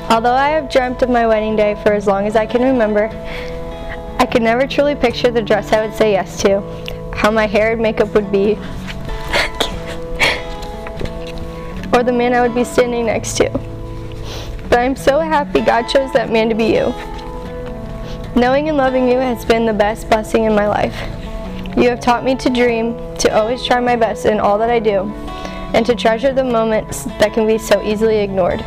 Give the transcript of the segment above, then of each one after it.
Although I have dreamt of my wedding day for as long as I can remember, I could never truly picture the dress I would say yes to, how my hair and makeup would be, or the man I would be standing next to. But I'm so happy God chose that man to be you. Knowing and loving you has been the best blessing in my life. You have taught me to dream, to always try my best in all that I do, and to treasure the moments that can be so easily ignored.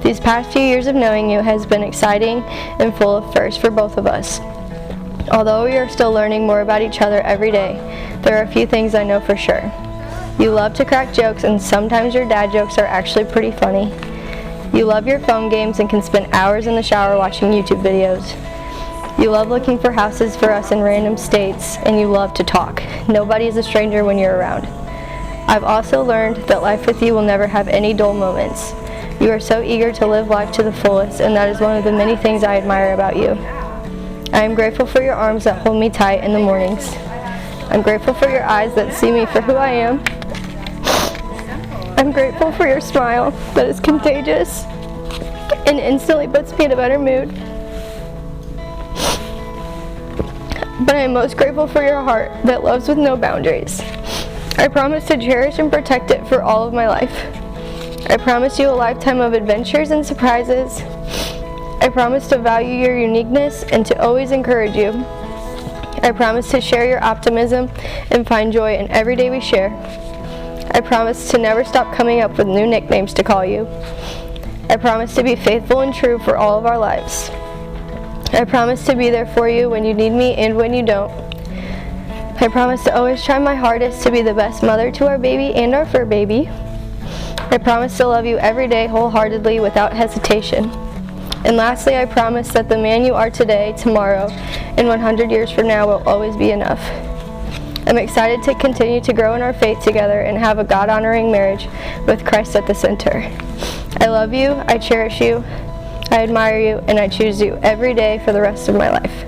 These past few years of knowing you has been exciting and full of firsts for both of us. Although we are still learning more about each other every day, there are a few things I know for sure. You love to crack jokes, and sometimes your dad jokes are actually pretty funny. You love your phone games and can spend hours in the shower watching YouTube videos. You love looking for houses for us in random states, and you love to talk. Nobody is a stranger when you're around. I've also learned that life with you will never have any dull moments. You are so eager to live life to the fullest, and that is one of the many things I admire about you. I am grateful for your arms that hold me tight in the mornings. I'm grateful for your eyes that see me for who I am. I'm grateful for your smile that is contagious and instantly puts me in a better mood. But I am most grateful for your heart that loves with no boundaries. I promise to cherish and protect it for all of my life. I promise you a lifetime of adventures and surprises. I promise to value your uniqueness and to always encourage you. I promise to share your optimism and find joy in every day we share. I promise to never stop coming up with new nicknames to call you. I promise to be faithful and true for all of our lives. I promise to be there for you when you need me and when you don't. I promise to always try my hardest to be the best mother to our baby and our fur baby. I promise to love you every day wholeheartedly without hesitation. And lastly, I promise that the man you are today, tomorrow, and 100 years from now will always be enough. I'm excited to continue to grow in our faith together and have a God-honoring marriage with Christ at the center. I love you, I cherish you, I admire you, and I choose you every day for the rest of my life.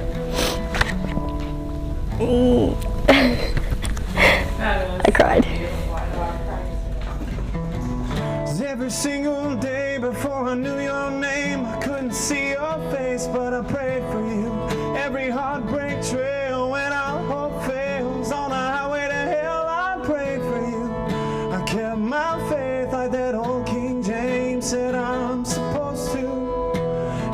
I cried. Every single day before I knew your name, I couldn't see your face, but I prayed for you. Every heartbreak trail when our hope fails, on the highway to hell, I prayed for you. I kept my faith like that old King James said I'm supposed to.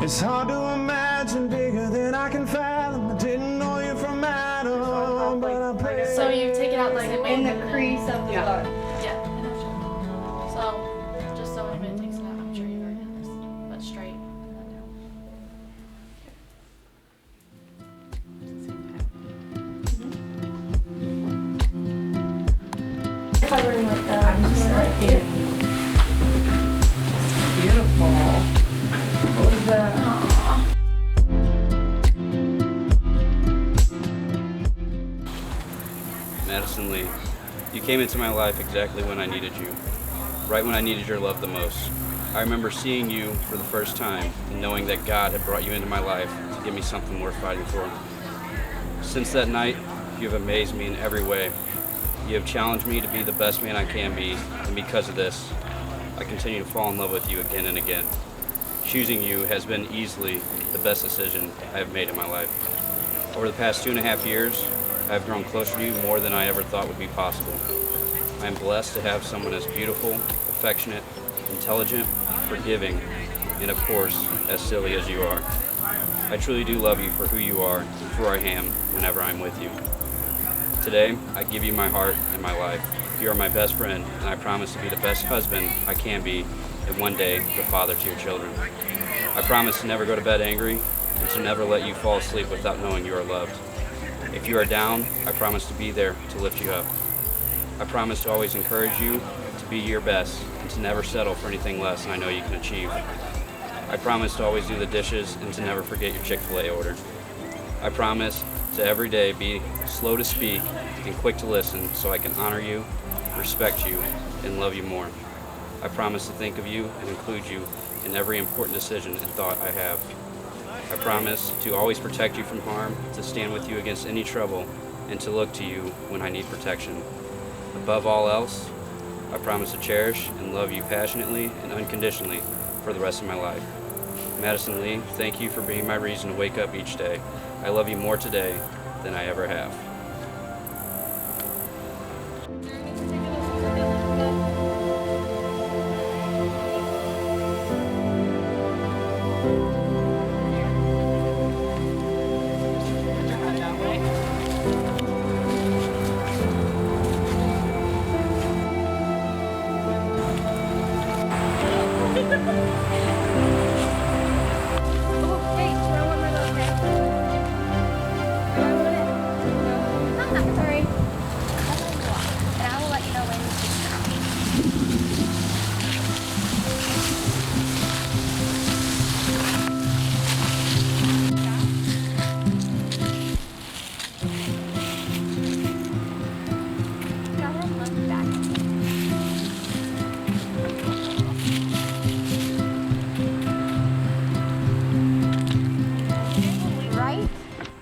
It's hard to imagine bigger than I can fathom. I didn't know you from Adam, but I prayed. So you take it out like In the crease of the yeah. Yeah. So just so anybody takes it out, I'm sure you've already done this, but straight and then down. Covering with that. Beautiful. What was that? Madison Lee, you came into my life exactly when I needed you, right when I needed your love the most. I remember seeing you for the first time and knowing that God had brought you into my life to give me something worth fighting for. Since that night, you have amazed me in every way. You have challenged me to be the best man I can be, and because of this, I continue to fall in love with you again and again. Choosing you has been easily the best decision I have made in my life. Over the past 2.5 years, I have grown closer to you more than I ever thought would be possible. I am blessed to have someone as beautiful, affectionate, intelligent, forgiving, and of course, as silly as you are. I truly do love you for who you are and for I am whenever I'm with you. Today, I give you my heart and my life. You are my best friend, and I promise to be the best husband I can be, and one day, the father to your children. I promise to never go to bed angry, and to never let you fall asleep without knowing you are loved. If you are down, I promise to be there to lift you up. I promise to always encourage you to be your best, and to never settle for anything less than I know you can achieve. I promise to always do the dishes, and to never forget your Chick-fil-A order. I promise to every day be slow to speak and quick to listen so I can honor you, respect you, and love you more. I promise to think of you and include you in every important decision and thought I have. I promise to always protect you from harm, to stand with you against any trouble, and to look to you when I need protection. Above all else, I promise to cherish and love you passionately and unconditionally for the rest of my life. Madison Lee, thank you for being my reason to wake up each day. I love you more today than I ever have.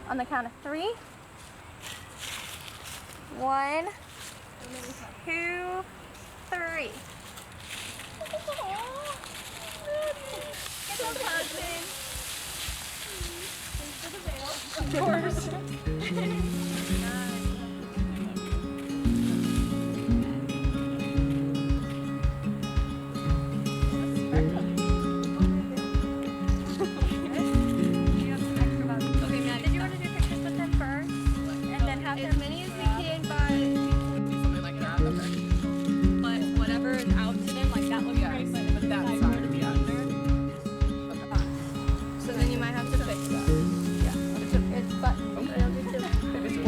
On the count of 3. 1, 2, 3. Get those hugs in. Of course. As many as we can, but Something like that. Okay. but whatever is out to them, like that looks great, but That side would be under. Okay. so then you might have to fix that. Yeah, it's button. Okay. If it's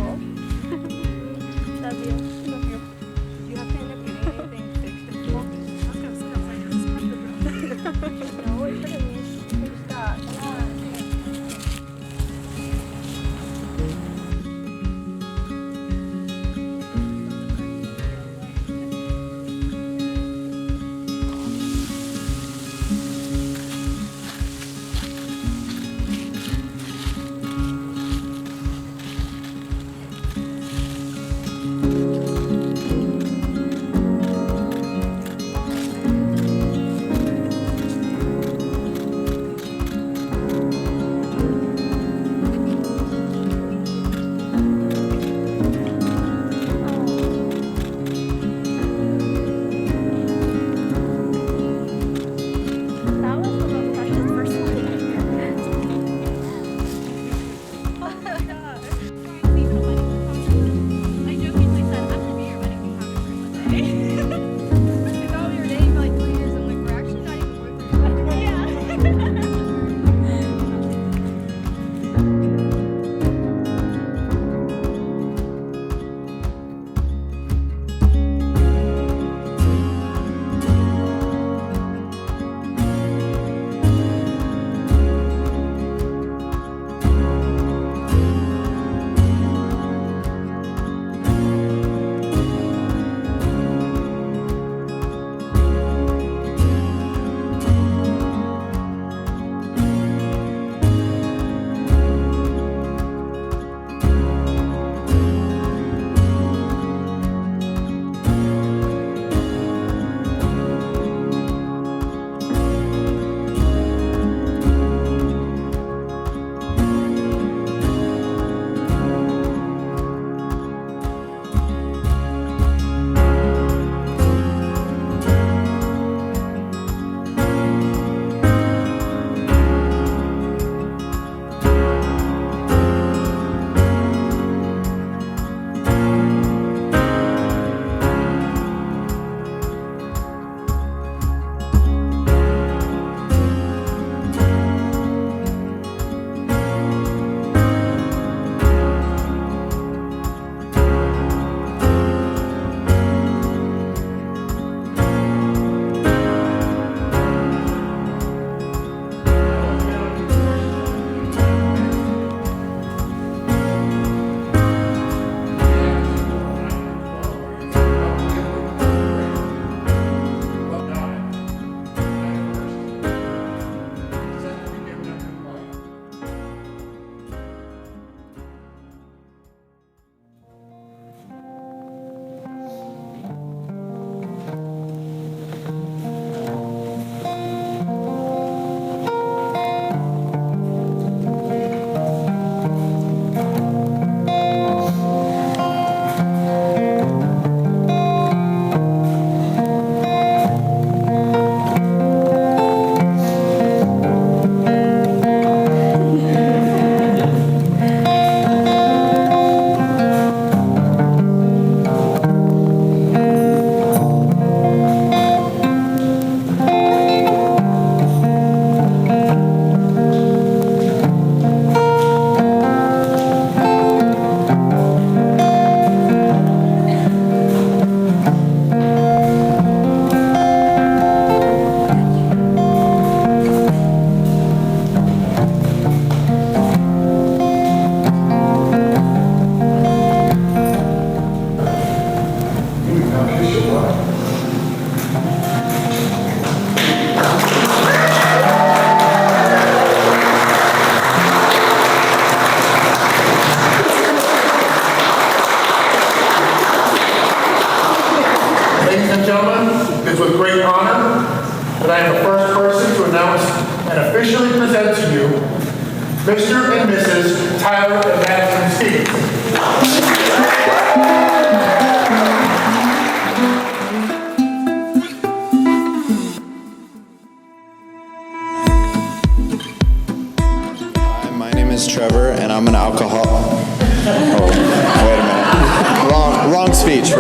officially present to you Mr. and Mrs. Tyler and Maddie Stevenson. My name is Trevor, and I'm an alcoholic. Oh, wait a minute. Wrong speech.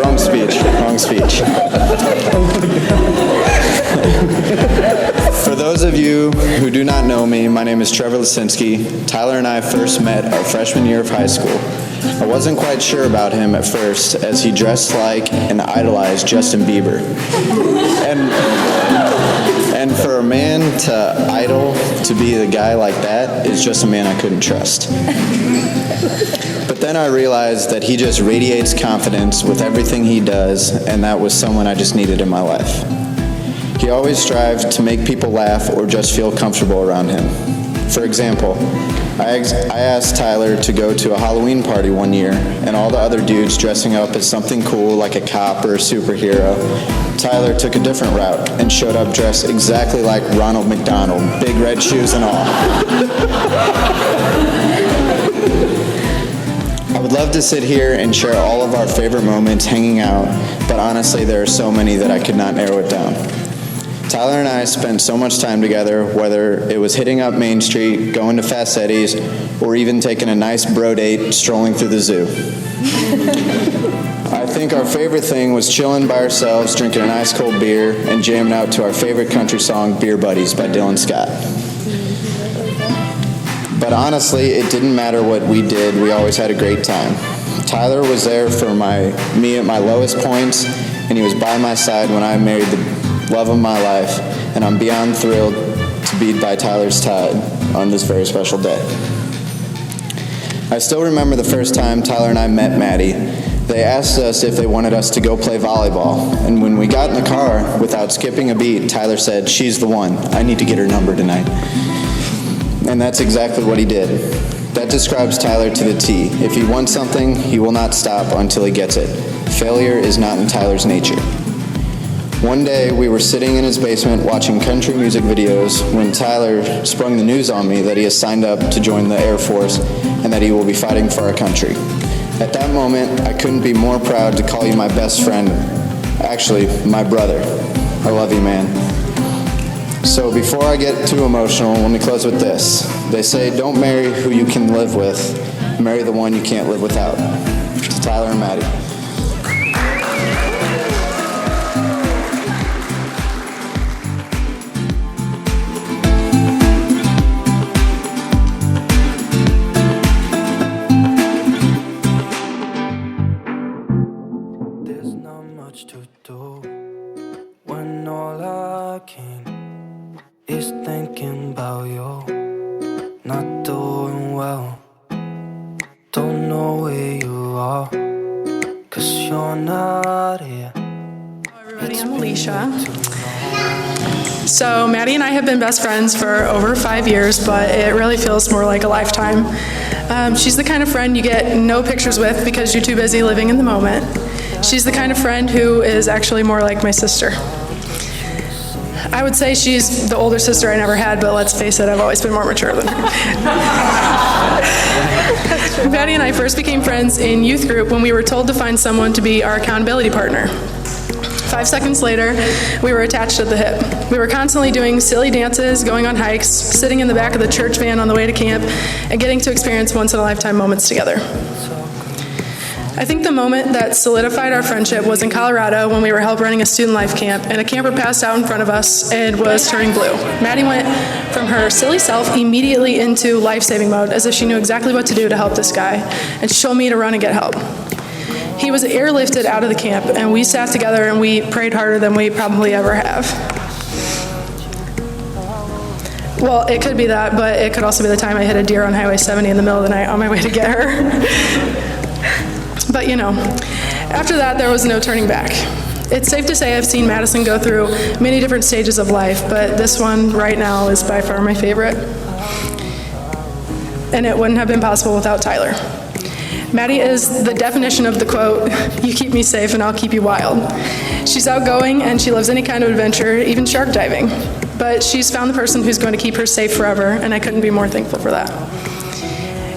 For those of you who do not know me, my name is Trevor Lisinski. Tyler and I first met our freshman year of high school. I wasn't quite sure about him at first, as he dressed like and idolized Justin Bieber. And for a man to idol to be the guy like that is just a man I couldn't trust. But then I realized that he just radiates confidence with everything he does, and that was someone I just needed in my life. He always strived to make people laugh or just feel comfortable around him. For example, I asked Tyler to go to a Halloween party one year, and all the other dudes dressing up as something cool like a cop or a superhero. Tyler took a different route and showed up dressed exactly like Ronald McDonald, big red shoes and all. I would love to sit here and share all of our favorite moments hanging out, but honestly there are so many that I could not narrow it down. Tyler and I spent so much time together, whether it was hitting up Main Street, going to Fast Eddie's, or even taking a nice bro date strolling through the zoo. I think our favorite thing was chilling by ourselves, drinking an ice cold beer, and jamming out to our favorite country song, Beer Buddies by Dylan Scott. But honestly, it didn't matter what we did, we always had a great time. Tyler was there for me at my lowest points, and he was by my side when I married the love of my life, and I'm beyond thrilled to be by Tyler's side on this very special day. I still remember the first time Tyler and I met Maddie. They asked us if they wanted us to go play volleyball, and when we got in the car, without skipping a beat, Tyler said, "She's the one. I need to get her number tonight." And that's exactly what he did. That describes Tyler to the T. If he wants something, he will not stop until he gets it. Failure is not in Tyler's nature. One day, we were sitting in his basement watching country music videos when Tyler sprung the news on me that he has signed up to join the Air Force and that he will be fighting for our country. At that moment, I couldn't be more proud to call you my best friend. Actually, my brother. I love you, man. So before I get too emotional, let me close with this. They say don't marry who you can live with, marry the one you can't live without. To Tyler and Maddie. There's not much to do when all I can is thinking about you. Not doing well, don't know where you are, 'cause you're not here. Hello everybody, I'm Alicia. So Maddie and I have been best friends for over 5 years, but it really feels more like a lifetime. She's the kind of friend you get no pictures with because you're too busy living in the moment. She's the kind of friend who is actually more like my sister. I would say she's the older sister I never had, but let's face it, I've always been more mature than her. Maddie and I first became friends in youth group when we were told to find someone to be our accountability partner. 5 seconds later, we were attached at the hip. We were constantly doing silly dances, going on hikes, sitting in the back of the church van on the way to camp, and getting to experience once-in-a-lifetime moments together. I think the moment that solidified our friendship was in Colorado when we were help running a student life camp, and a camper passed out in front of us and was turning blue. Maddie went from her silly self immediately into life-saving mode, as if she knew exactly what to do to help this guy, and she told me to run and get help. He was airlifted out of the camp, and we sat together and we prayed harder than we probably ever have. Well, it could be that, but it could also be the time I hit a deer on Highway 70 in the middle of the night on my way to get her. But you know, after that, there was no turning back. It's safe to say I've seen Madison go through many different stages of life, but this one right now is by far my favorite. And it wouldn't have been possible without Tyler. Maddie is the definition of the quote, "You keep me safe and I'll keep you wild." She's outgoing and she loves any kind of adventure, even shark diving. but she's found the person who's going to keep her safe forever, and I couldn't be more thankful for that.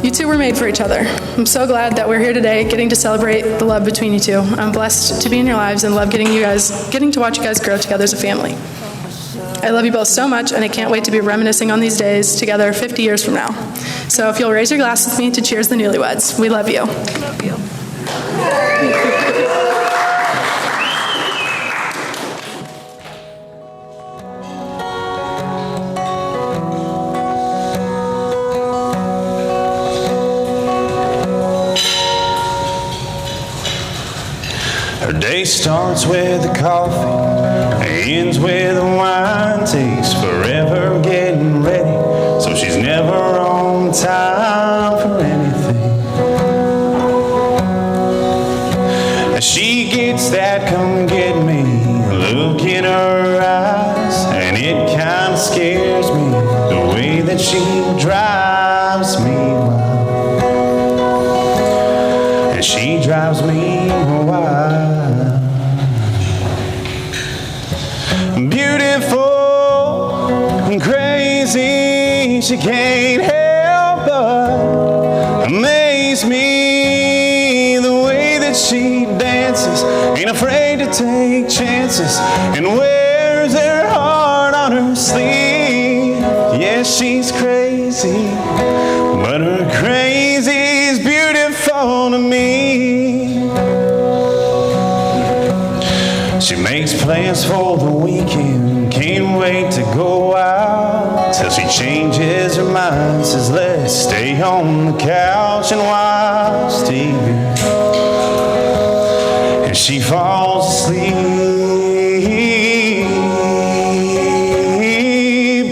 You two were made for each other. I'm so glad that we're here today getting to celebrate the love between you two. I'm blessed to be in your lives and love getting to watch you guys grow together as a family. I love you both so much, and I can't wait to be reminiscing on these days together 50 years from now. So if you'll raise your glass with me to cheers the newlyweds. We love you. Love you. Her day starts with a coffee, ends with a wine, takes forever getting ready, so she's never on time for anything. She gets that come get me look in her eyes, and it kinda scares me the way that she drives me wild. And she drives me wild. Beautiful and crazy, she can't help but amaze me. The way that she dances, ain't afraid to take chances, and wears her heart on her sleeve. Yes, she's crazy, but her crazy's beautiful to me. She makes plans for the weekend, can't wait to go out, till she changes her mind, says let's stay on the couch and watch TV. And she falls asleep.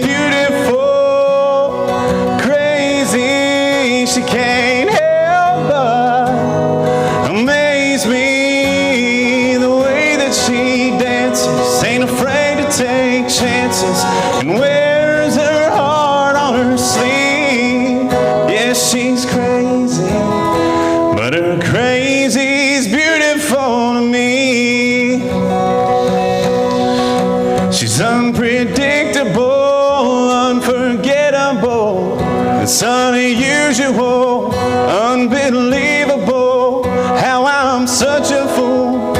Beautiful, crazy, she can't help but amaze me. She dances, ain't afraid to take chances, and wears her heart on her sleeve. Yes, she's crazy, but her crazy's beautiful to me. She's unpredictable, unforgettable, it's unusual, unbelievable, how I'm such a fool.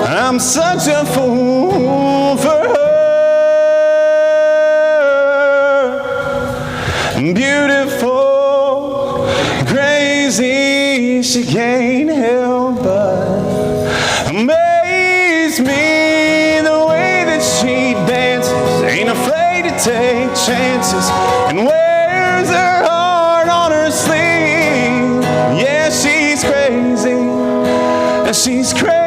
I'm such a fool for her. Beautiful, crazy, she can't help but amaze me. The way that she dances, ain't afraid to take chances, and wears her heart on her sleeve. Yeah, she's crazy, she's crazy.